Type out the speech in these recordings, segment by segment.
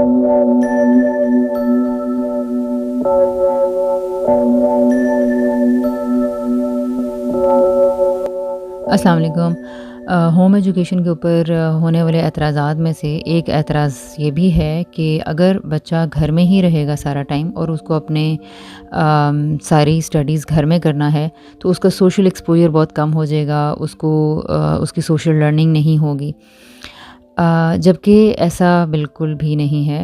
अस्सलाम वालेकुम। Home education के ऊपर होने वाले एतराज़ात में से एक एतराज़ ये भी है कि अगर बच्चा घर में ही रहेगा सारा टाइम और उसको अपने सारी स्टडीज़ घर में करना है, तो उसका सोशल एक्सपोज़र बहुत कम हो जाएगा, उसको उसकी सोशल लर्निंग नहीं होगी। जबकि ऐसा बिल्कुल भी नहीं है।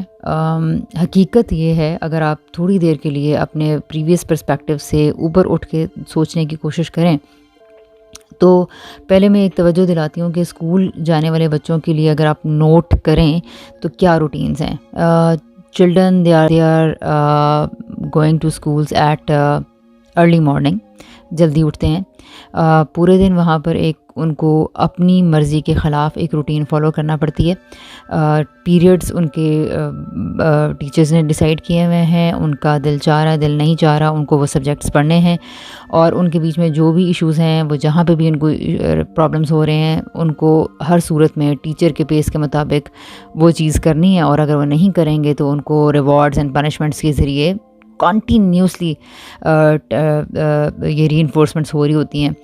हकीकत ये है, अगर आप थोड़ी देर के लिए अपने प्रीवियस पर्सपेक्टिव से ऊपर उठ के सोचने की कोशिश करें, तो पहले मैं एक तवज्जो दिलाती हूँ कि स्कूल जाने वाले बच्चों के लिए अगर आप नोट करें तो क्या रूटीन्स हैं। Children they are going to schools at early morning, जल्दी उठते हैं। पूरे दिन वहाँ पर एक उनको अपनी मर्ज़ी के ख़िलाफ़ एक रूटीन फ़ॉलो करना पड़ती है। पीरियड्स उनके टीचर्स ने डिसाइड किए हुए हैं, उनका दिल चाह रहा है, दिल नहीं चाह रहा, उनको वो सब्जेक्ट्स पढ़ने हैं और उनके बीच में जो भी इश्यूज़ हैं, वो जहाँ पे भी उनको प्रॉब्लम्स हो रहे हैं, उनको हर सूरत में टीचर के पेस के मुताबिक वो चीज़ करनी है। और अगर वो नहीं करेंगे तो उनको रिवॉर्ड्स एंड पनिशमेंट्स के ज़रिए कॉन्टीन्यूसली ये रीइंफोर्समेंट्स हो रही होती हैं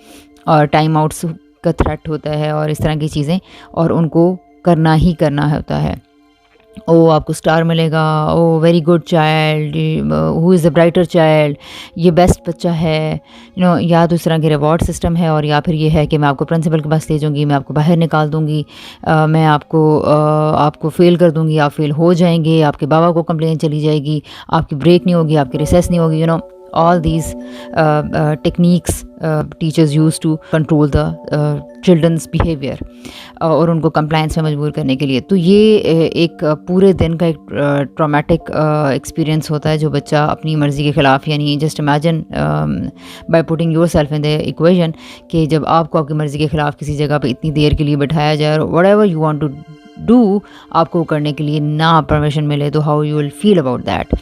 और टाइम आउट्स का थ्रेट होता है और इस तरह की चीज़ें, और उनको करना ही करना होता है। ओ आपको स्टार मिलेगा, oh very good child, who is the brighter child, ये बेस्ट बच्चा है, या तो इस तरह के रिवॉर्ड सिस्टम है, और या फिर ये है कि मैं आपको प्रिंसिपल के पास ले जाऊँगी, मैं आपको बाहर निकाल दूँगी, मैं आपको फ़ेल कर दूँगी, आप फेल हो जाएंगे, आपके बाबा को कंप्लेन चली जाएगी, आपकी ब्रेक नहीं होगी, आपकी रिसेस नहीं होगी, all these techniques teachers use to control the children's behavior और उनको compliance में मजबूर करने के लिए। तो ये एक पूरे दिन का एक ट्रॉमेटिक एक्सपीरियंस होता है जो बच्चा अपनी मर्ज़ी के ख़िलाफ़, यानी just imagine by putting your self in the equation कि जब आपको आपकी मर्ज़ी के ख़िलाफ़ किसी जगह पे इतनी देर के लिए बैठाया जाए और whatever you want to do आपको करने के लिए ना परमिशन मिले, तो how you will feel about that.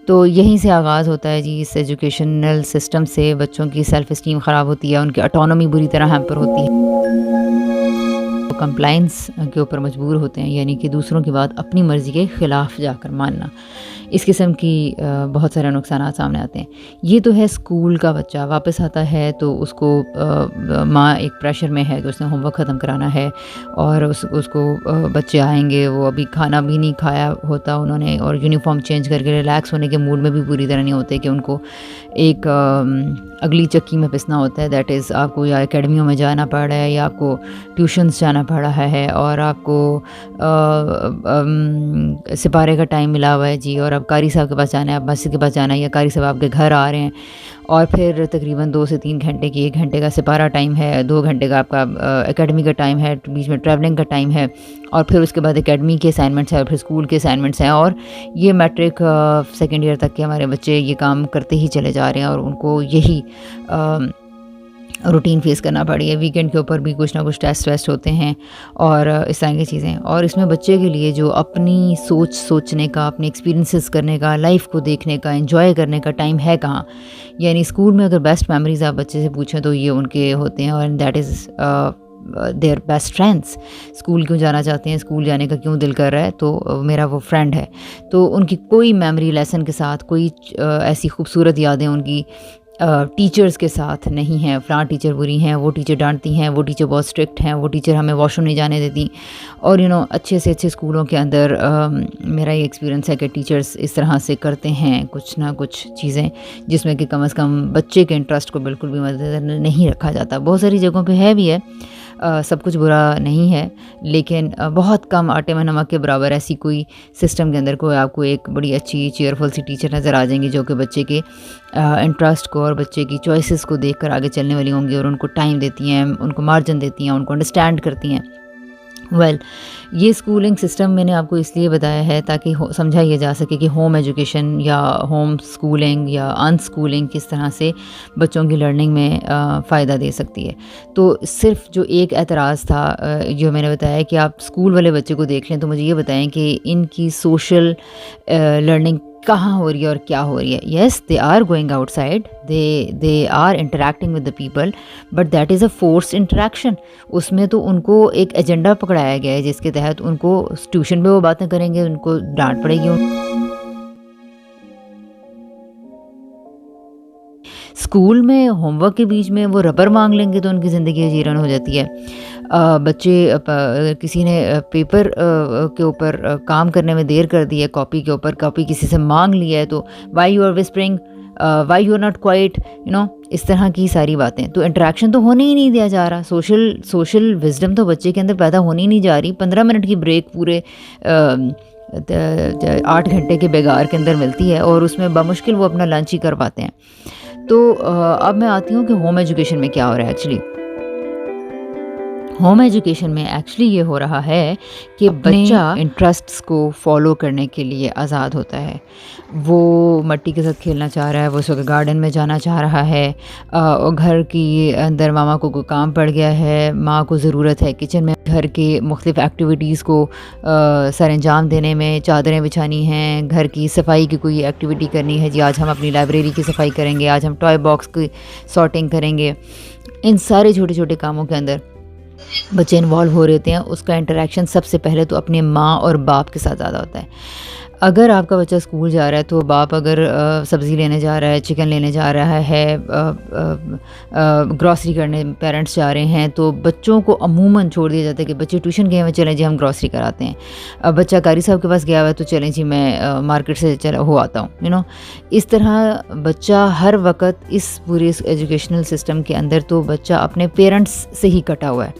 तो यहीं से आगाज़ होता है जी, इस एजुकेशनल सिस्टम से बच्चों की सेल्फ़ इस्टीम ख़राब होती है, उनकी ऑटोनॉमी बुरी तरह हैम्पर होती है, तो कंप्लाइंस के ऊपर मजबूर होते हैं, यानी कि दूसरों की बात अपनी मर्ज़ी के ख़िलाफ़ जाकर मानना। इस किस्म की बहुत सारे नुकसान सामने आते हैं। ये तो है स्कूल का बच्चा वापस आता है तो उसको माँ एक प्रेशर में है कि उसने होमवर्क ख़त्म कराना है, और उसको बच्चे आएंगे, वो अभी खाना भी नहीं खाया होता उन्होंने, और यूनिफॉर्म चेंज करके रिलैक्स होने के मूड में भी पूरी तरह नहीं होते कि उनको एक अगली चक्की में पिसना होता है। दैट इज़ आपको या एकेडमियों में जाना पड़ रहा है या आपको ट्यूशन्स जाना पड़ रहा है, और आपको सिपारे का टाइम मिला हुआ है जी, और अब कारी साहब के पास जाना है, अब मस्जिद के पास जाना है, या कारी साहब आपके घर आ रहे हैं, और फिर तकरीबन 2 से 3 घंटे की 1 घंटे का सिपारा टाइम है, 2 घंटे का आपका एकेडमी का टाइम है, बीच में ट्रैवलिंग का टाइम है, और फिर उसके बाद एकेडमी के असाइनमेंट्स हैं और फिर स्कूल के असाइनमेंट्स हैं, और ये मैट्रिक सेकेंड ईयर तक के हमारे बच्चे ये काम करते ही चले जा रहे हैं और उनको यही रूटीन फेस करना पड़ी है। वीकेंड के ऊपर भी कुछ ना कुछ टेस्ट वेस्ट होते हैं और इस तरह की चीज़ें, और इसमें बच्चे के लिए जो अपनी सोचने का, अपने एक्सपीरियंसेस करने का, लाइफ को देखने का, एंजॉय करने का टाइम है कहाँ। यानी स्कूल में अगर बेस्ट मेमोरीज आप बच्चे से पूछें तो ये उनके होते हैं, और that is their best friends. School क्यों जाना चाहते हैं, स्कूल जाने का क्यों दिल कर रहा है, तो मेरा वो फ्रेंड है। तो उनकी कोई मेमोरी लेसन के साथ, कोई ऐसी खूबसूरत यादें उनकी टीचर्स के साथ नहीं हैं। फ़लाँ टीचर बुरी हैं, वो टीचर डांटती हैं, वो टीचर बहुत स्ट्रिक्ट हैं, वो टीचर हमें वॉशरूम नहीं जाने देती। और अच्छे से अच्छे स्कूलों के अंदर मेरा ये एक्सपीरियंस है कि टीचर्स इस तरह से करते हैं कुछ ना कुछ चीज़ें जिसमें कि कम से कम बच्चे के इंटरेस्ट को बिल्कुल भी मद्देनज़र नहीं रखा जाता। बहुत सारी जगहों पे है भी है, सब कुछ बुरा नहीं है, लेकिन बहुत कम आटे में नमक के बराबर ऐसी कोई सिस्टम के अंदर कोई आपको एक बड़ी अच्छी चेयरफुल सी टीचर नज़र आ जाएंगी जो कि बच्चे के इंटरेस्ट को और बच्चे की चॉइसेस को देखकर आगे चलने वाली होंगी, और उनको टाइम देती हैं, उनको मार्जिन देती हैं, उनको अंडरस्टैंड करती हैं। ये स्कूलिंग सिस्टम मैंने आपको इसलिए बताया है ताकि समझा ये जा सके कि होम एजुकेशन या होम स्कूलिंग या अनस्कूलिंग किस तरह से बच्चों की लर्निंग में फ़ायदा दे सकती है। तो सिर्फ जो एक एतराज़ था जो मैंने बताया कि आप स्कूल वाले बच्चे को देख लें, तो मुझे ये बताएं कि इनकी सोशल लर्निंग कहाँ हो रही है और क्या हो रही है। Yes, they are going outside, they are interacting with the people, but that is a forced interaction. उसमें तो उनको एक एजेंडा पकड़ाया गया है जिसके तहत उनको ट्यूशन में वो बातें करेंगे, उनको डांट पड़ेगी। स्कूल में होमवर्क के बीच में वो रबर मांग लेंगे तो उनकी ज़िंदगी अजीरन हो जाती है। बच्चे किसी ने पेपर के ऊपर काम करने में देर कर दी है, कॉपी के ऊपर कॉपी किसी से मांग लिया है तो why you are whispering, why you are not quiet, इस तरह की सारी बातें। तो इंटरेक्शन तो होने ही नहीं दिया जा रहा। सोशल विजडम तो बच्चे के अंदर पैदा होनी ही नहीं जा रही। 15 मिनट की ब्रेक पूरे 8 घंटे के बेगार के अंदर मिलती है और उसमें बामुश्किल वो अपना लंच ही कर पाते हैं। तो अब मैं आती हूँ कि होम एजुकेशन में क्या हो रहा है एक्चुअली। होम एजुकेशन में एक्चुअली ये हो रहा है कि बच्चा इंटरेस्ट्स को फॉलो करने के लिए आज़ाद होता है। वो मट्टी के साथ खेलना चाह रहा है, वो सुबह गार्डन में जाना चाह रहा है, और घर की अंदर मामा को कोई काम पड़ गया है, माँ को ज़रूरत है किचन में घर के मुख्तलिफ़ एक्टिविटीज़ को सर अंजाम देने में, चादरें बिछानी हैं, घर की सफाई की कोई एक्टिविटी करनी है, जी आज हम अपनी लाइब्रेरी की सफाई करेंगे, आज हम टॉय बॉक्स की सॉर्टिंग करेंगे। इन सारे छोटे छोटे कामों के अंदर बच्चे इन्वॉल्व हो रहे होते हैं। उसका इंटरेक्शन सबसे पहले तो अपने माँ और बाप के साथ ज़्यादा होता है। अगर आपका बच्चा स्कूल जा रहा है तो बाप अगर सब्ज़ी लेने जा रहा है, चिकन लेने जा रहा है, ग्रॉसरी करने पेरेंट्स जा रहे हैं, तो बच्चों को अमूमन छोड़ दिया जाता है कि बच्चे ट्यूशन गए हैं, चलें जी हम ग्रॉसरी कराते हैं। अब बच्चा कारी साहब के पास गया हुआ है तो चलें जी मैं मार्केट से चला हो आता हूँ। इस तरह बच्चा हर वक्त इस पूरे एजुकेशनल सिस्टम के अंदर तो बच्चा अपने पेरेंट्स से ही कटा हुआ है।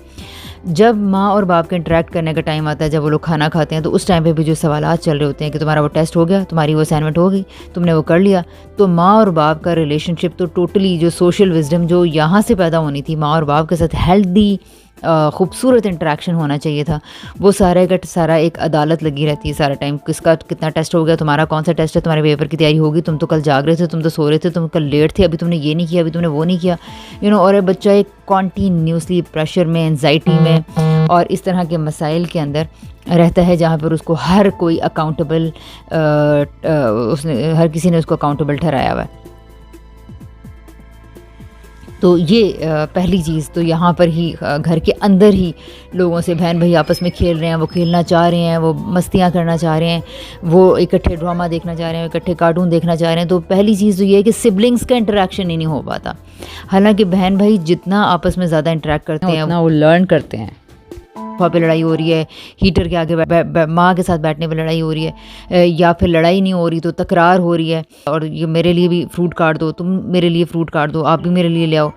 जब माँ और बाप के इंटरेक्ट करने का टाइम आता है, जब वो लोग खाना खाते हैं, तो उस टाइम पे भी जो सवालात चल रहे होते हैं कि तुम्हारा वो टेस्ट हो गया, तुम्हारी वो असाइनमेंट हो गई, तुमने वो कर लिया, तो माँ और बाप का रिलेशनशिप तो टोटली जो सोशल विजडम जो यहाँ से पैदा होनी थी, माँ और बाप के साथ हेल्दी खूबसूरत इंटरेक्शन होना चाहिए था, वो सारा का सारा एक अदालत लगी रहती है सारा टाइम। किसका कितना टेस्ट हो गया, तुम्हारा कौन सा टेस्ट है, तुम्हारे पेपर की तैयारी होगी, तुम तो कल जाग रहे थे, तुम तो सो रहे थे, तुम कल लेट थे, अभी तुमने ये नहीं किया, अभी तुमने वो नहीं किया। और बच्चा एक कॉन्टीन्यूसली प्रेशर में, एंजाइटी में और इस तरह के मसाइल के अंदर रहता है जहाँ पर उसको हर कोई अकाउंटेबल, उसने हर किसी ने उसको अकाउंटेबल ठहराया हुआ है। तो ये पहली चीज़ तो यहाँ पर ही घर के अंदर ही लोगों से बहन भाई आपस में खेल रहे हैं, वो खेलना चाह रहे हैं, वो मस्तियाँ करना चाह रहे हैं, वो इकट्ठे ड्रामा देखना चाह रहे हैं, इकट्ठे कार्टून देखना चाह रहे हैं। तो पहली चीज़ तो ये है कि सिबलिंग्स का इंटरेक्शन ही नहीं हो पाता। हालांकि बहन भाई जितना आपस में ज़्यादा इंटरेक्ट करते हैं उतना वो लर्न करते हैं। सोफा पे लड़ाई हो रही है, हीटर के आगे माँ के साथ बैठने पे लड़ाई हो रही है, या फिर लड़ाई नहीं हो रही तो तकरार हो रही है, और ये मेरे लिए भी फ्रूट काट दो, तुम मेरे लिए फ्रूट काट दो, आप भी मेरे लिए ले आओ,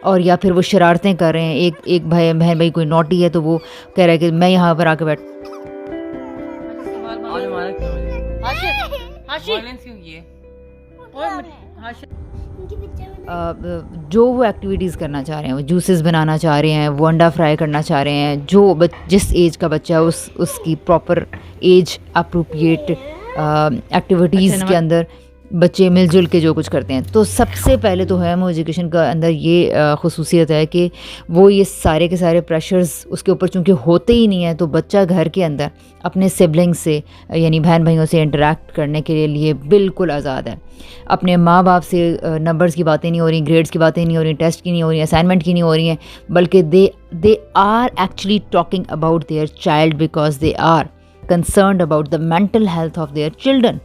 और या फिर वो शरारतें कर रहे हैं। एक भाई बहन भाई कोई नॉटी है तो वो कह रहा है कि मैं यहाँ पर आके बैठ। जो वो एक्टिविटीज़ करना चाह रहे हैं, वो जूसेस बनाना चाह रहे हैं, वो अंडा फ्राई करना चाह रहे हैं, जो जिस एज का बच्चा है उसकी प्रॉपर एज अप्रोप्रिएट एक्टिविटीज़ के अंदर बच्चे मिलजुल के जो कुछ करते हैं। तो सबसे पहले तो होम एजुकेशन का अंदर ये खुसूसियत है कि वो ये सारे के सारे प्रेशर्स उसके ऊपर चूँकि होते ही नहीं है, तो बच्चा घर के अंदर अपने सिबलिंग से यानी बहन भाइयों से इंटरेक्ट करने के लिए बिल्कुल आज़ाद है। अपने माँ बाप से नंबर्स की बातें नहीं हो रही, ग्रेड्स की बातें नहीं हो रही, टेस्ट की नहीं हो रही, असाइनमेंट की नहीं हो रही हैं, बल्कि they are actually talking about their child because they are concerned about the mental health of their children.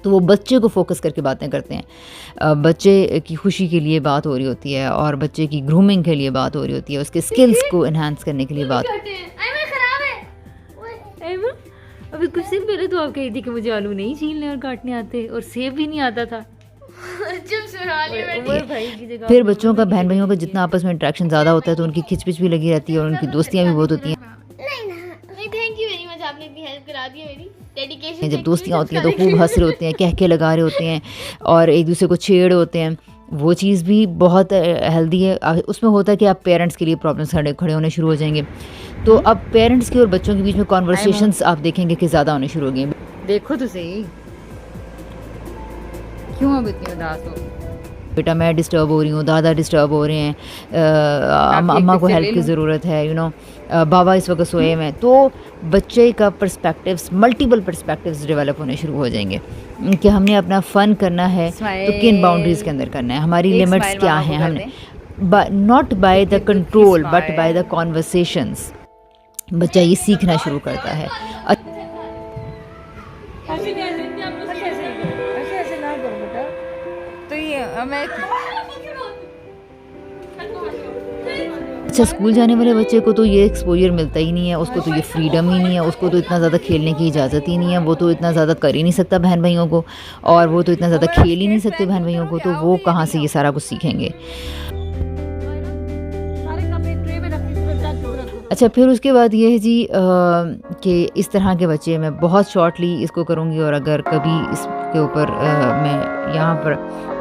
तो वो बच्चे को फोकस करके बातें करते हैं। बच्चे की खुशी के लिए बात हो रही होती है और बच्चे की ग्रूमिंग के लिए बात हो रही होती है, उसके स्किल्स को एनहांस करने के लिए बात। अभी कुछ दिन पहले तो आप कही थी कि मुझे आलू नहीं छीलने और काटने आते और सेब भी नहीं आता था। फिर बच्चों का बहन भाइयों का जितना आपस में इंटरेक्शन ज़्यादा होता है तो उनकी खिचपिच भी लगी रहती है और उनकी दोस्तियाँ भी बहुत होती हैं। आपने इतनी हेल्प करा दी मेरी डेडिकेशन। जब दोस्तियाँ होती हैं तो खूब हंस रहे होते हैं, कह के लगा रहे होते हैं और एक दूसरे को छेड़ होते हैं, वो चीज़ भी बहुत हेल्दी है। उसमें होता है कि आप पेरेंट्स के लिए प्रॉब्लम्स खड़े होने शुरू हो जाएंगे। तो अब पेरेंट्स के और बच्चों के बीच में कॉन्वर्सेशंस आप देखेंगे कि ज़्यादा होने शुरू हो गए। देखो तो सही क्यों अब इतनी उदास हो। बेटा मैं डिस्टर्ब हो रही हूँ, दादा डिस्टर्ब हो रहे हैं, आपकी एक अम्मा को पिक्चर ले हेल्प की लूँ? ज़रूरत है, बाबा इस वक्त सोए हुए हैं। तो बच्चे का पर्सपेक्टिव्स, मल्टीपल पर्सपेक्टिव्स डेवलप होने शुरू हो जाएंगे कि हमने अपना फ़न करना है तो किन बाउंड्रीज़ के स्माइल। अंदर करना है, हमारी एक लिमिट्स स्माइल क्या मामा को हैं, कर हमने दें। नॉट बाय द इतनी दुखी control but by the smile. Conversations बच्चा ये सीखना शुरू करता है। ऐसे नहीं, ऐसे नहीं, ऐसे ऐसे ऐसे ऐसे ना करो बेटा। तो ये मैं अच्छा, स्कूल जाने वाले बच्चे को तो ये एक्सपोज़र मिलता ही नहीं है, उसको तो ये फ्रीडम ही नहीं है, उसको तो इतना ज़्यादा खेलने की इजाज़त ही नहीं है, वो तो इतना ज़्यादा कर ही नहीं सकता बहन भाइयों को, और वो तो इतना ज़्यादा ओवर खेल ही नहीं स्केट्स सकते पहन के बहन मुझे भाइयों ना को, कि तो वो आओगे या कहाँ नहीं से ये आओगे? सारा कुछ सीखेंगे। सारे कपड़े ट्रे में रख के चुप रखो। अच्छा, फिर उसके बाद ये है जी कि इस तरह के बच्चे, मैं बहुत शॉर्टली इसको करूँगी, और अगर कभी इसके ऊपर मैं यहाँ पर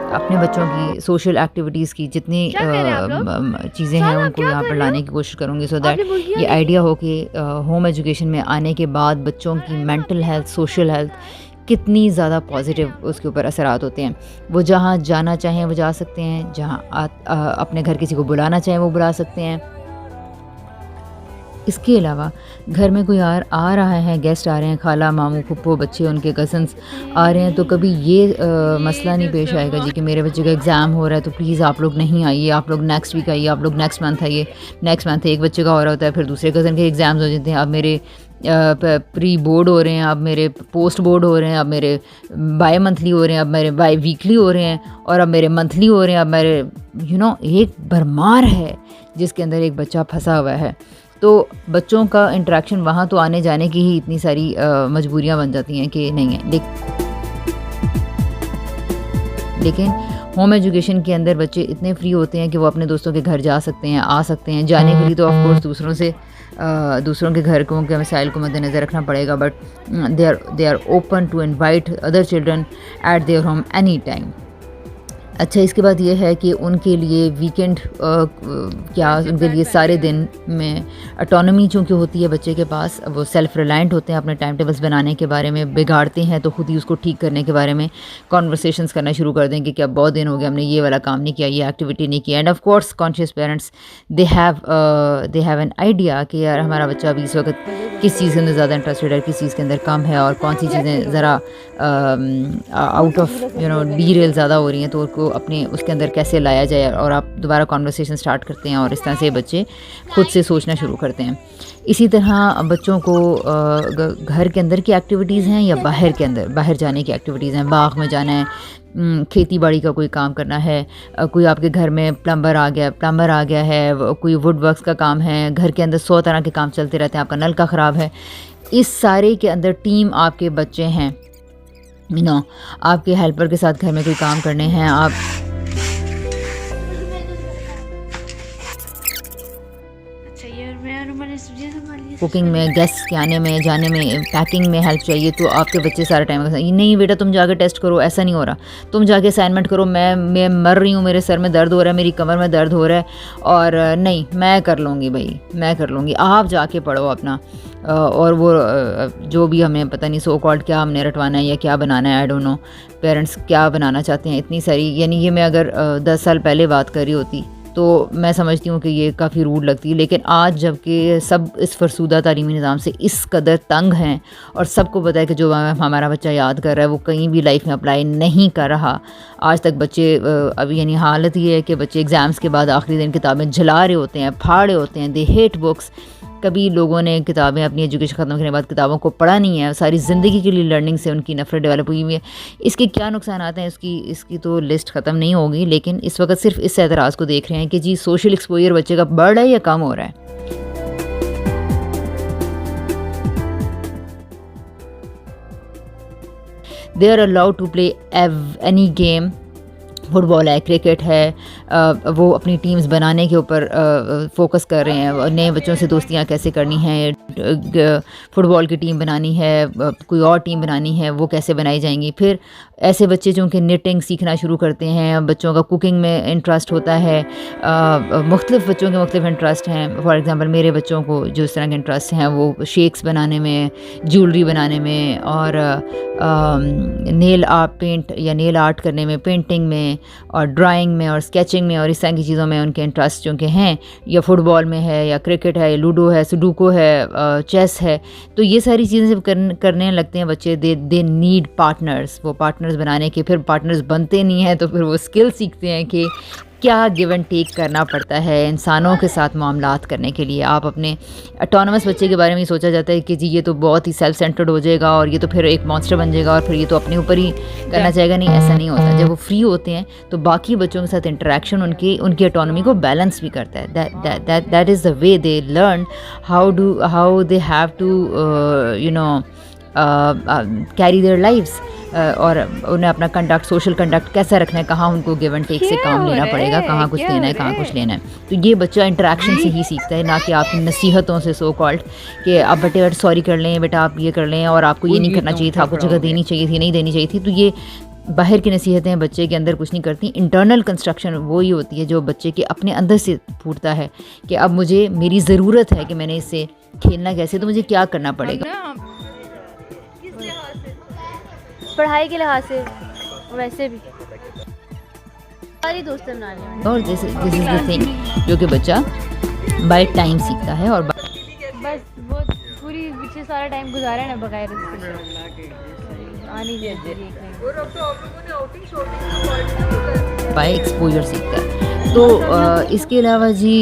अपने बच्चों की सोशल एक्टिविटीज़ की जितनी क्या कह रहे हैं आप लोग? चीज़ें हैं साहब आप उनको क्या यहाँ कर पर रहे हो? लाने की कोशिश करूँगी, सो दैट आपने मुर्गियाँ ये देखी? आइडिया हो कि होम एजुकेशन में आने के बाद बच्चों की मेंटल हेल्थ, सोशल हेल्थ कितनी ज़्यादा पॉजिटिव उसके ऊपर असरात होते हैं। वो जहाँ जाना चाहें वो जा सकते हैं, जहाँ अपने घर किसी को बुलाना चाहें वो बुला सकते हैं। इसके अलावा घर में कोई आ रहा है, गेस्ट आ रहे हैं, खाला, मामू, फूफो, बच्चे, उनके कज़न्स आ रहे हैं, तो कभी ये मसला नहीं पेश आएगा जी कि मेरे बच्चे का एग्ज़ाम हो रहा है तो प्लीज़ आप लोग नहीं आइए, आप लोग नेक्स्ट वीक आइए, आप लोग नेक्स्ट मंथ आइए। नेक्स्ट मंथ एक बच्चे का हो रहा होता है, फिर दूसरे कज़न के एग्ज़ाम्स हो जाते हैं, अब मेरे प्री बोर्ड हो रहे हैं, अब मेरे पोस्ट बोर्ड हो रहे हैं, अब मेरे बाय मंथली हो रहे हैं, अब मेरे बाय वीकली हो रहे हैं, और अब मेरे मंथली हो रहे हैं, अब मेरे एक भरमार है जिसके अंदर एक बच्चा फंसा हुआ है। तो बच्चों का इंटरेक्शन वहाँ तो आने जाने की ही इतनी सारी मजबूरियाँ बन जाती हैं कि नहीं है। लेकिन होम एजुकेशन के अंदर बच्चे इतने फ्री होते हैं कि वो अपने दोस्तों के घर जा सकते हैं, आ सकते हैं। जाने के लिए तो ऑफ कोर्स दूसरों के घर के मसाइल को मद्देनज़र रखना पड़ेगा, but they are open to invite other children at their home any time. अच्छा, इसके बाद ये है कि उनके लिए वीकेंड क्या उनके लिए सारे दिन में ऑटोनॉमी चूँकि होती है बच्चे के पास, वो सेल्फ रिलायंट होते हैं, अपने टाइम टेबल्स बनाने के बारे में, बिगाड़ते हैं तो खुद ही उसको ठीक करने के बारे में कॉन्वर्सेशंस करना शुरू कर दें कि क्या बहुत दिन हो गया हमने ये वाला काम नहीं किया, ये एक्टिविटी नहीं किया। End of course conscious parents they have an idea कि यार हमारा बच्चा अभी इस वक्त किस चीज़ के अंदर ज़्यादा इंटरेस्टेड है, किस चीज़ के अंदर कम है, और कौन सी चीज़ें ज़रा आउट ऑफ डीरेल ज़्यादा हो रही हैं, तो उनको अपने उसके अंदर कैसे लाया जाए, और आप दोबारा कॉन्वर्सेशन स्टार्ट करते हैं, और इस तरह से बच्चे खुद से सोचना शुरू करते हैं। इसी तरह बच्चों को घर के अंदर की एक्टिविटीज़ हैं या बाहर जाने की एक्टिविटीज़ हैं, बाग में जाना है, खेती बाड़ी का कोई काम करना है, कोई आपके घर में प्लम्बर आ गया है, कोई वुड वर्क्स का काम है, घर के अंदर 100 तरह के काम चलते रहते हैं, आपका नल का ख़राब है, इस सारे के अंदर टीम आपके बच्चे हैं। आपके हेल्पर के साथ घर में कोई काम करने हैं, आप अच्छा ये और मैंने सब्जियां संभाल ली। कुकिंग में, गेस्ट के आने में जाने में, पैकिंग में हेल्प चाहिए, तो आपके बच्चे सारा टाइम नहीं बेटा तुम जाके टेस्ट करो, ऐसा नहीं हो रहा, तुम जाके असाइनमेंट करो, मैं मर रही हूँ, मेरे सर में दर्द हो रहा है, मेरी कमर में दर्द हो रहा है, और नहीं मैं कर लूँगी भाई, मैं कर लूँगी, आप जाके पढ़ो अपना। और वो जो भी हमें पता नहीं सो कॉल्ड क्या हमने रटवाना है या क्या बनाना है, आई डोंट नो पेरेंट्स क्या बनाना चाहते हैं, इतनी सारी, यानी ये मैं अगर 10 साल पहले बात कर रही होती तो मैं समझती हूँ कि ये काफ़ी रूड लगती है। लेकिन आज जबकि सब इस फरसूदा तालीमी निज़ाम से इस कदर तंग हैं, और सबको पता है कि जो हमारा बच्चा याद कर रहा है वो कहीं भी लाइफ में अप्लाई नहीं कर रहा। आज तक बच्चे अभी यानी हालत ये है कि बच्चे एग्ज़ाम्स के बाद आखिरी दिन किताबें जला रहे होते हैं, फाड़ रहे होते हैं, दे हेट बुक्स। कभी लोगों ने किताबें अपनी एजुकेशन ख़त्म करने के बाद किताबों को पढ़ा नहीं है, सारी ज़िंदगी के लिए लर्निंग से उनकी नफ़रत डेवलप हुई हुई है। इसके क्या नुकसान आते हैं इसकी तो लिस्ट ख़त्म नहीं होगी, लेकिन इस वक्त सिर्फ इस एतराज़ को देख रहे हैं कि जी सोशल एक्सपोजर बच्चे का बढ़ रहा है या कम हो रहा है। They are allowed to play any game, football है, क्रिकेट है, वो अपनी टीम्स बनाने के ऊपर फोकस कर रहे हैं, नए बच्चों से दोस्तियां कैसे करनी है, फुटबॉल की टीम बनानी है, कोई और टीम बनानी है, वो कैसे बनाई जाएंगी। फिर ऐसे बच्चे जो कि निटिंग सीखना शुरू करते हैं, बच्चों का कुकिंग में इंटरेस्ट होता है, मुख्तलिफ बच्चों के मुख्तलिफ इंटरेस्ट हैं। फॉर एग्ज़ाम्पल मेरे बच्चों को जो इस तरह के इंटरेस्ट हैं वो शेक्स बनाने में, ज्वेलरी बनाने में, और नेल आर्ट करने में, पेंटिंग में, और ड्राइंग में और स्केचिंग में और इस तरह की चीज़ों में उनके इंटरेस्ट चूँकि हैं, या फुटबॉल में है या क्रिकेट है या लूडो है, सुडोकू है, चेस है, तो ये सारी चीज़ें जब करने लगते हैं बच्चे, दे नीड पार्टनर्स। वो पार्टनर्स बनाने के, फिर पार्टनर्स बनते नहीं हैं तो फिर वो स्किल सीखते हैं कि क्या गिव एंड टेक करना पड़ता है इंसानों के साथ मामलात करने के लिए। आप अपने ऑटोनमस बच्चे के बारे में सोचा जाता है कि जी ये तो बहुत ही सेल्फ सेंटर्ड हो जाएगा और ये तो फिर एक मॉन्स्टर बन जाएगा और फिर ये तो अपने ऊपर ही करना चाहेगा। नहीं, ऐसा नहीं होता। जब वो फ्री होते हैं तो बाकी बच्चों के साथ इंटरेक्शन उनकी ऑटोनॉमी को बैलेंस भी करता है। That is the way they learn how they have to carry their lives, और उन्हें अपना कंडक्ट, सोशल कंडक्ट कैसा रखना है, कहाँ उनको गिव एंड टेक से काम लेना पड़ेगा, कहाँ कुछ लेना है, कहाँ कुछ लेना है। तो ये बच्चा इंटरेक्शन से ही सीखता है, ना कि आपकी नसीहतों से, सो कॉल्ड कि आप बेटे सॉरी कर लें, बेटा आप ये कर लें, और आपको ये नहीं करना चाहिए था, आपको जगह देनी चाहिए थी, नहीं देनी चाहिए थी। तो ये बाहर की नसीहतें बच्चे के अंदर कुछ नहीं करती। इंटरनल कंस्ट्रक्शन वो ही होती है जो बच्चे के अपने अंदर से फूटता है कि अब मुझे, मेरी ज़रूरत है कि मैंने इससे खेलना कैसे, तो मुझे क्या करना पड़ेगा। पढ़ाई के लिहाज से, वैसे भी सारी दोस्तें बनाने हैं। और दिस इज द थिंग जो कि बच्चा बाय टाइम सीखता है, और बस वो पूरी पीछे सारा टाइम गुजारा है ना बगैर इसके, आनी चाहिए बाय एक्सपोजर सीखता है। तो इसके अलावा जी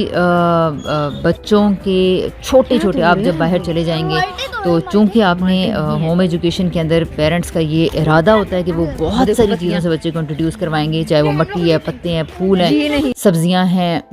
बच्चों के छोटे छोटे, आप जब बाहर चले जाएंगे तो चूँकि आपने होम एजुकेशन के अंदर पेरेंट्स का ये इरादा होता है कि वो बहुत सारी चीज़ों से बच्चे को इंट्रोड्यूस करवाएंगे, चाहे वो मिट्टी है, पत्ते हैं, फूल हैं, सब्जियां हैं,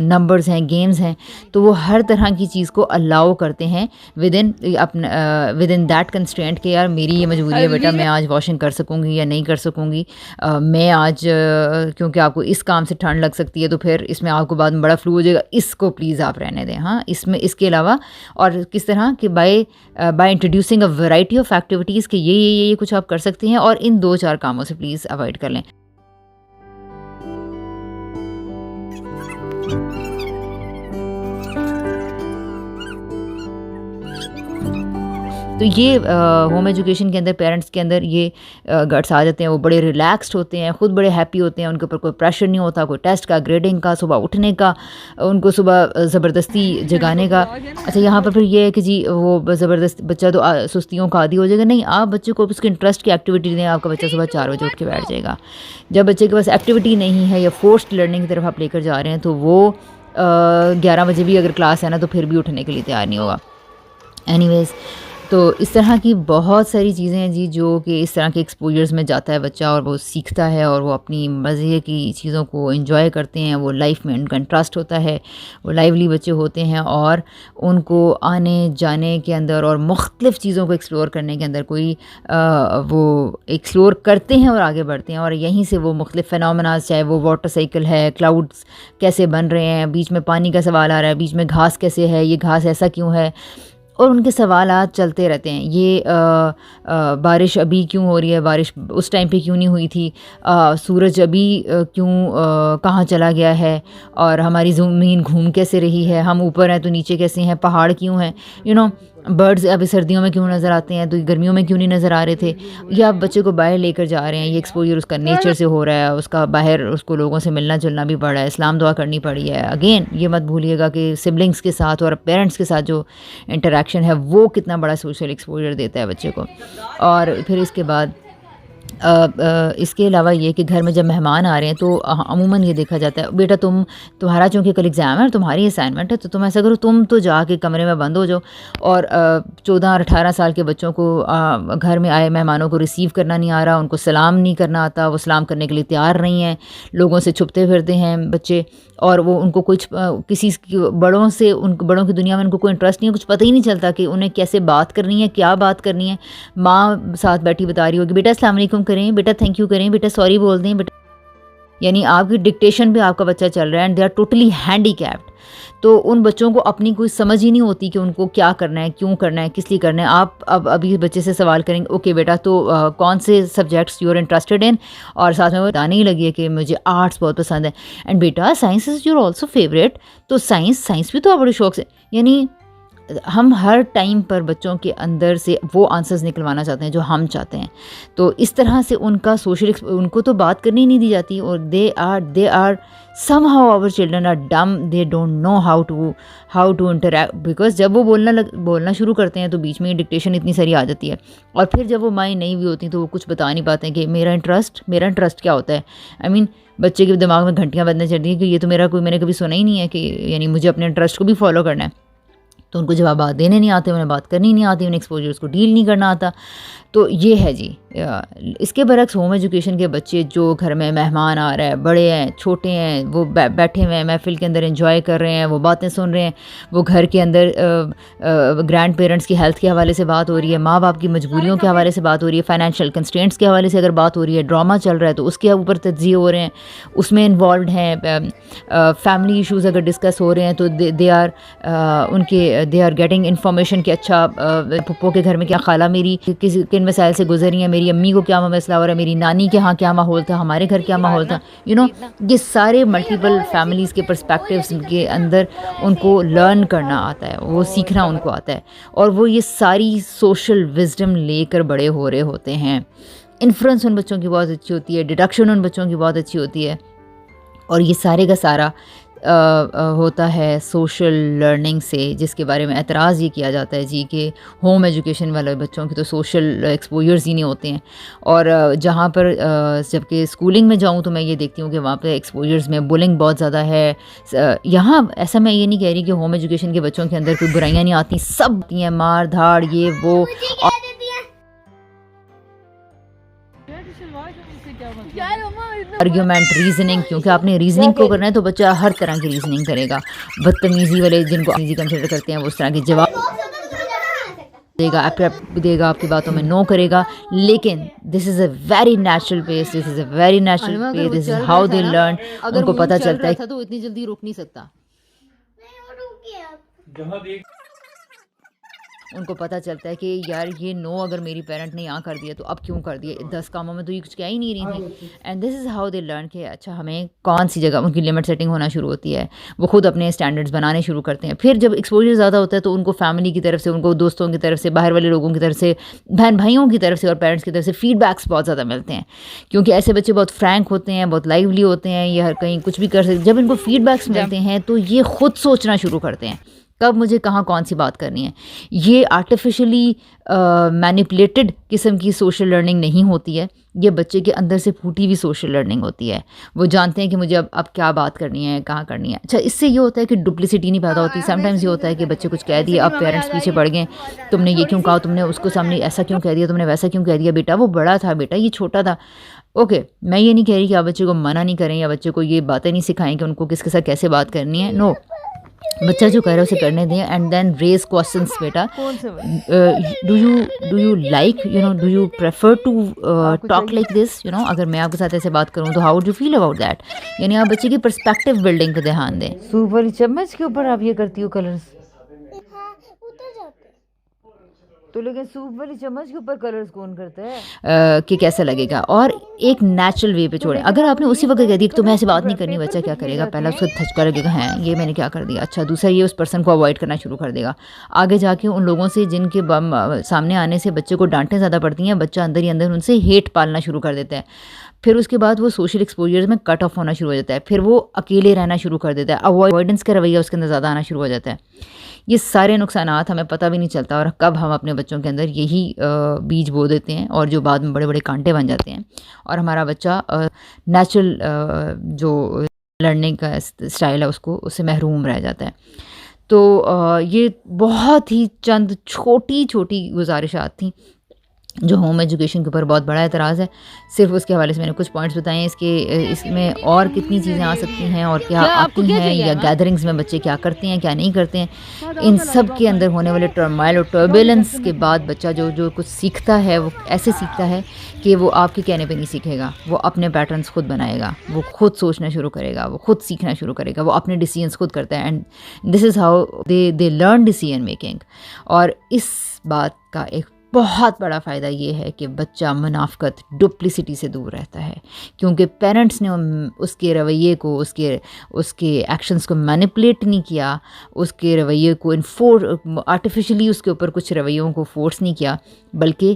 नंबर्स हैं, गेम्स हैं, तो वो हर तरह की चीज़ को अलाउ करते हैं विद इन दैट कंस्ट्रेंट कि यार मेरी ये मजबूरी है बेटा, मैं आज वॉशिंग कर सकूँगी या नहीं कर सकूँगी, मैं आज क्योंकि आपको इस काम से ठंड लग सकती है तो फिर इसमें आपको बाद में बड़ा फ्लू हो जाएगा, इसको प्लीज़ आप रहने दें। हाँ, इसके अलावा और किस तरह कि by introducing a variety of activities कि ये कुछ आप कर सकते हैं, और इन 2-4 कामों से प्लीज़ अवॉइड कर लें। तो ये होम एजुकेशन के अंदर पेरेंट्स के अंदर ये गट्स आ जाते हैं, वो बड़े रिलैक्स्ड होते हैं, खुद बड़े हैप्पी होते हैं, उनके ऊपर कोई प्रेशर नहीं होता, कोई टेस्ट का, ग्रेडिंग का, सुबह उठने का, उनको सुबह ज़बरदस्ती जगाने का। अच्छा, यहाँ पर फिर ये है कि जी वो ज़बरदस्त बच्चा तो सुस्तियों का आदी हो जाएगा, नहीं, आप बच्चे को उसके इंटरेस्ट की एक्टिविटी दें, आपका बच्चा सुबह 4 बजे उठ के बैठ जाएगा। जब बच्चे के पास एक्टिविटी नहीं है या फोर्स्ड लर्निंग की तरफ आप लेकर जा रहे हैं तो वो 11 बजे भी अगर क्लास है ना तो फिर भी उठने के लिए तैयार नहीं होगा। एनीवेज़, तो इस तरह की बहुत सारी चीज़ें हैं जी जो कि इस तरह के एक्सपोजर्स में जाता है बच्चा और वो सीखता है और वो अपनी मज़े की चीज़ों को एंजॉय करते हैं, वो लाइफ में उनका इंटरेस्ट होता है, वो लाइवली बच्चे होते हैं और उनको आने जाने के अंदर और मुख्तलिफ़ चीज़ों को एक्सप्लोर करने के अंदर वो एक्सप्लोर करते हैं और आगे बढ़ते हैं, और यहीं से वो मुख्तलिफ़ फिनोमेना, चाहे वो वाटर साइकिल है, क्लाउड्स कैसे बन रहे हैं, बीच में पानी का सवाल आ रहा है, बीच में घास कैसे है, ये घास ऐसा क्यों है, और उनके सवालात चलते रहते हैं। ये बारिश अभी क्यों हो रही है, बारिश उस टाइम पे क्यों नहीं हुई थी, सूरज अभी क्यों कहाँ चला गया है, और हमारी ज़मीन घूम कैसे रही है, हम ऊपर हैं तो नीचे कैसे हैं, पहाड़ क्यों हैं, बर्ड्स अभी सर्दियों में क्यों नज़र आते हैं तो गर्मियों में क्यों नहीं नज़र आ रहे थे। ये आप बच्चे को बाहर लेकर जा रहे हैं, ये एक्सपोजर उसका नेचर से हो रहा है, उसका बाहर उसको लोगों से मिलना जुलना भी पड़ रहा है, इस्लाम दुआ करनी पड़ी है। अगेन ये मत भूलिएगा कि सिबलिंग्स के साथ और पेरेंट्स के साथ जो इंटरेक्शन है वो कितना बड़ा सोशल एक्सपोजर देता है बच्चे को। और फिर इसके बाद इसके अलावा ये कि घर में जब मेहमान आ रहे हैं तो अमूमन ये देखा जाता है, बेटा तुम्हारा चूँकि कल एग्ज़ाम है और तुम्हारी असाइनमेंट है तो तुम ऐसा करो, तुम तो जाके कमरे में बंद हो जाओ, और 14 और 18 साल के बच्चों को घर में आए मेहमानों को रिसीव करना नहीं आ रहा, उनको सलाम नहीं करना आता, वो सलाम करने के लिए तैयार नहीं है, लोगों से छुपते फिरते हैं बच्चे, और वो उनको कुछ किसी बड़ों से, बड़ों की दुनिया में उनको कोई इंटरेस्ट नहीं है, कुछ पता ही नहीं चलता कि उन्हें कैसे बात करनी है, क्या बात करनी है। माँ साथ बैठी बता रही होगी, बेटा अस्सलाम वालेकुम करें, बेटा थैंक यू करें, बेटा सॉरी बोल दें, बेटा, यानी आपकी डिक्टेशन पे आपका बच्चा चल रहा है and they are totally handicapped. तो उन बच्चों को अपनी कोई समझ ही नहीं होती कि उनको क्या करना है, क्यों करना है, किस लिए करना है। आप अब अभी बच्चे से सवाल करेंगे, ओके बेटा तो कौन से subjects you are interested in, और साथ में वो बताने ही लगी है कि मुझे आर्ट्स बहुत पसंद है, एंड बेटा science is your also favourite, तो साइंस भी तो आप बड़े शौक से, यानी हम हर टाइम पर बच्चों के अंदर से वो आंसर्स निकलवाना चाहते हैं जो हम चाहते हैं। तो इस तरह से उनका उनको तो बात करनी नहीं दी जाती, और they are somehow our children are dumb, they don't know how to interact, because जब वो बोलना शुरू करते हैं तो बीच में डिक्टेशन इतनी सारी आ जाती है, और फिर जब वो माइंड नहीं भी होती तो वो कुछ बता नहीं पाते हैं कि मेरा इंटरेस्ट क्या होता है। आई मीन बच्चे के दिमाग में घंटियाँ बजने चलती हैं कि ये तो मैंने कभी सुना ही नहीं है, कि यानी मुझे अपने इंटरेस्ट को भी फॉलो करना है। तो उनको जवाब देने नहीं आते, उन्हें बात करनी नहीं आती, उन्हें एक्सपोजर्स को डील नहीं करना आता। तो ये है जी। इसके बरक्स होम एजुकेशन के बच्चे जो घर में मेहमान आ रहा है, बड़े हैं छोटे हैं, वो बैठे हुए हैं महफिल के अंदर, एंजॉय कर रहे हैं, वो बातें सुन रहे हैं, वो घर के अंदर ग्रैंड पेरेंट्स की हेल्थ के हवाले से बात हो रही है, माँ बाप की मजबूरियों के हवाले से बात हो रही है, फाइनेंशियल कंस्ट्रेंट्स के हवाले से अगर बात हो रही है, ड्रामा चल रहा है तो उसके ऊपर तज्ज़िये हो रहे हैं, उसमें इन्वॉल्व हैं, फैमिली इशूज़ अगर डिस्कस हो रहे हैं तो दे आर गेटिंग इन्फॉर्मेशन कि अच्छा पप्पो के घर में क्या, खाला मेरी किन मसाइल से गुजरी है, मेरी अम्मी को क्या मसला हो रहा है, मेरी नानी के यहाँ क्या माहौल था, हमारे घर क्या माहौल था, ये सारे मल्टीपल फैमिलीज़ के पर्सपेक्टिव्स के अंदर उनको लर्न करना आता है, वो सीखना उनको आता है, और वो ये सारी सोशल विजडम लेकर बड़े हो रहे होते हैं। इन्फ्लुएंस उन बच्चों की बहुत अच्छी होती है, डिडक्शन उन बच्चों की बहुत अच्छी होती है, और ये सारे का सारा होता है सोशल लर्निंग से, जिसके बारे में एतराज़ ये किया जाता है जी कि होम एजुकेशन वाले बच्चों की तो सोशल एक्सपोजर्स ही नहीं होते हैं। और जहाँ पर जबकि स्कूलिंग में जाऊँ तो मैं ये देखती हूँ कि वहाँ पे एक्सपोजर्स में बुलिंग बहुत ज़्यादा है। यहाँ ऐसा मैं ये नहीं कह रही कि होम एजुकेशन के बच्चों के अंदर कोई बुराइयाँ नहीं आती, सब आती हैं, मार धाड़ ये वो, आर्ग्यूमेंट, रीजनिंग, क्योंकि आपने रीजनिंग को करना है तो बच्चा हर तरह की रीजनिंग करेगा। बदतमीजी वाले जिनको ईजी कंसिडर करते हैं वो उस तरह के जवाब देगा, आपकी बातों में नो करेगा। लेकिन this is a very natural pace, this is how they learn. उनको पता चलता है तो इतनी जल्दी रोक नहीं सकता, उनको पता चलता है कि यार ये नो अगर मेरी पेरेंट ने यहाँ कर दिया तो अब क्यों कर दिया, 10 कामों में तो ये कुछ कह ही नहीं रही थी। And this is how they learn कि अच्छा हमें कौन सी जगह, उनकी लिमिट सेटिंग होना शुरू होती है, वो खुद अपने स्टैंडर्ड्स बनाने शुरू करते हैं। फिर जब एक्सपोजर ज़्यादा होता है तो उनको फैमिली की तरफ से, उनको दोस्तों की तरफ से, बाहर वाले लोगों की तरफ से, बहन भाइयों की तरफ से और पेरेंट्स की तरफ से फीडबैक्स बहुत ज़्यादा मिलते हैं, क्योंकि ऐसे बच्चे बहुत फ्रैंक होते हैं, बहुत लाइवली होते हैं, ये हर कहीं कुछ भी कर सकते। जब इनको फीडबैक्स मिलते हैं तो ये खुद सोचना शुरू करते हैं कब मुझे कहाँ कौन सी बात करनी है। ये आर्टिफिशियली मैनिपुलेटेड किस्म की सोशल लर्निंग नहीं होती है, ये बच्चे के अंदर से फूटी हुई सोशल लर्निंग होती है। वो जानते हैं कि मुझे अब क्या बात करनी है, कहाँ करनी है। अच्छा, इससे ये होता है कि डुप्लिसिटी नहीं पैदा होती। समटाइम्स ये होता है कि बच्चे कुछ कह दिए, अब पेरेंट्स पीछे पड़ गए, तुमने ये क्यों कहा, तुमने उसको सामने ऐसा क्यों कह दिया, तुमने वैसा क्यों कह दिया, बेटा वो बड़ा था, बेटा ये छोटा था। ओके, मैं ये नहीं कह रही कि आप बच्चे को मना नहीं करें या बच्चे को ये बातें नहीं सिखाएं कि उनको किसके साथ कैसे बात करनी है। नो, बच्चा जो कह रहा है उसे करने दें, एंड देन रेज क्वेश्चंस। बेटा do you like do you prefer to talk like this, अगर मैं आपके साथ ऐसे बात करूं तो how would you feel about that. यानी आप बच्चे की पर्सपेक्टिव बिल्डिंग पे ध्यान दें। सूप वाली चम्मच के ऊपर आप ये करती हो कलर्स, तो लेकिन सूप वाली चम्मच के ऊपर कलर्स कौन करता है कि कैसा लगेगा। और एक नेचुरल वे पे छोड़ें। अगर आपने उसी वक्त कह दिया तो मैं ऐसे बात नहीं करनी, बच्चा क्या करेगा, पहला उसको धचका लगेगा, है ये मैंने क्या कर दिया। अच्छा, दूसरा ये उस पर्सन को अवॉइड करना शुरू कर देगा। आगे जाके उन लोगों से जिनके सामने आने से बच्चे को डांटें ज़्यादा पड़ती हैं, बच्चा अंदर ही अंदर उनसे हेट पालना शुरू कर देता है। फिर उसके बाद वो सोशल एक्सपोजर्स में कट ऑफ होना शुरू हो जाता है, फिर वो अकेले रहना शुरू कर देता है, अवॉइडेंस का रवैया उसके अंदर ज़्यादा आना शुरू हो जाता है। ये सारे नुकसानात हमें पता भी नहीं चलता, और कब हम अपने बच्चों के अंदर यही बीज बो देते हैं, और जो बाद में बड़े बड़े कांटे बन जाते हैं, और हमारा बच्चा नेचुरल जो लर्निंग का स्टाइल है उससे महरूम रह जाता है। तो ये बहुत ही चंद छोटी छोटी गुजारिशात थी जो होम एजुकेशन के ऊपर बहुत बड़ा एतराज़ है। सिर्फ उसके हवाले से मैंने कुछ पॉइंट्स बताए हैं। इसमें और कितनी चीज़ें आ सकती हैं और क्या आती हैं, या गैदरिंग्स में बच्चे क्या करते हैं क्या नहीं करते हैं, इन सब के अंदर होने वाले टर्माइल और टर्बुलेंस के बाद बच्चा जो कुछ सीखता है वो ऐसे सीखता है कि वो आपके कहने पे नहीं सीखेगा, वो अपने पैटर्न्स खुद बनाएगा, वो खुद सोचना शुरू करेगा, वो खुद सीखना शुरू करेगा, वो अपने डिसीजंस खुद करता है। And this is how they learn decision making. और इस बात का एक बहुत बड़ा फ़ायदा ये है कि बच्चा मुनाफ़क़त, डुप्लिसिटी से दूर रहता है, क्योंकि पेरेंट्स ने उसके रवैये को, उसके एक्शंस को मैनिपुलेट नहीं किया, उसके रवैये को आर्टिफिशियली उसके ऊपर कुछ रवैयों को फोर्स नहीं किया, बल्कि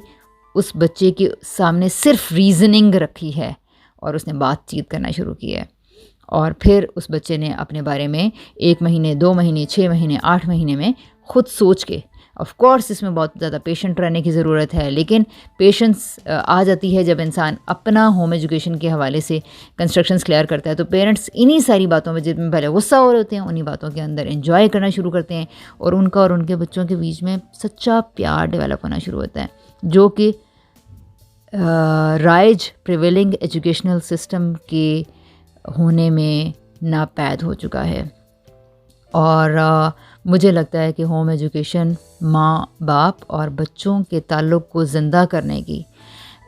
उस बच्चे के सामने सिर्फ रीज़निंग रखी है और उसने बातचीत करना शुरू की है। और फिर उस बच्चे ने अपने बारे में 1 महीने, 2 महीने, 6 महीने, 8 महीने में ख़ुद सोच के, ऑफ़ कोर्स इसमें बहुत ज़्यादा पेशेंट रहने की ज़रूरत है, लेकिन पेशेंस आ जाती है जब इंसान अपना होम एजुकेशन के हवाले से कंस्ट्रक्शंस क्लियर करता है। तो पेरेंट्स इन्हीं सारी बातों में, जिनमें पहले गुस्सा हो रहे होते हैं, उन्हीं बातों के अंदर एंजॉय करना शुरू करते हैं और उनका और उनके बच्चों के बीच में सच्चा प्यार डेवलप होना शुरू होता है, जो कि राइज प्रिवेलिंग एजुकेशनल सिस्टम के होने में नापैद हो चुका है। और मुझे लगता है कि होम एजुकेशन माँ बाप और बच्चों के ताल्लुक़ को ज़िंदा करने की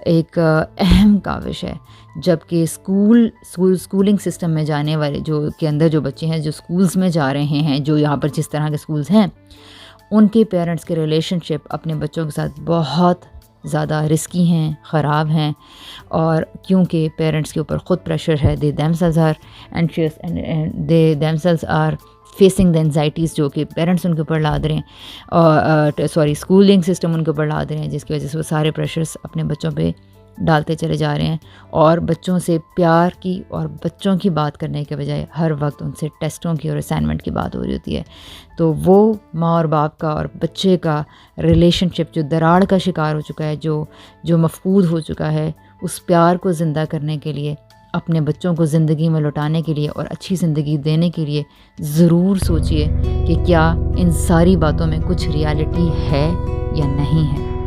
एक अहम काविश है, जबकि स्कूलिंग सिस्टम में जाने वाले के अंदर जो बच्चे हैं, जो स्कूल्स में जा रहे हैं, जो यहाँ पर जिस तरह के स्कूल्स हैं, उनके पेरेंट्स के रिलेशनशिप अपने बच्चों के साथ बहुत ज़्यादा रिस्की हैं, ख़राब हैं। और क्योंकि पेरेंट्स के ऊपर ख़ुद प्रेशर है, they themselves are anxious and they themselves are facing the anxieties जो कि पेरेंट्स उनके ऊपर लाद रहे हैं, और स्कूलिंग सिस्टम उनके ऊपर लाद रहे हैं, जिसकी वजह से वो सारे प्रेशर्स अपने बच्चों पे डालते चले जा रहे हैं और बच्चों से प्यार की और बच्चों की बात करने के बजाय हर वक्त उनसे टेस्टों की और असाइनमेंट की बात हो रही होती है। तो वो माँ और बाप का और बच्चे का रिलेशनशिप जो दरार का शिकार हो चुका है, जो मफकूद हो चुका है, उस प्यार को ज़िंदा करने के लिए, अपने बच्चों को ज़िंदगी में लौटाने के लिए और अच्छी ज़िंदगी देने के लिए ज़रूर सोचिए कि क्या इन सारी बातों में कुछ रियलिटी है या नहीं है।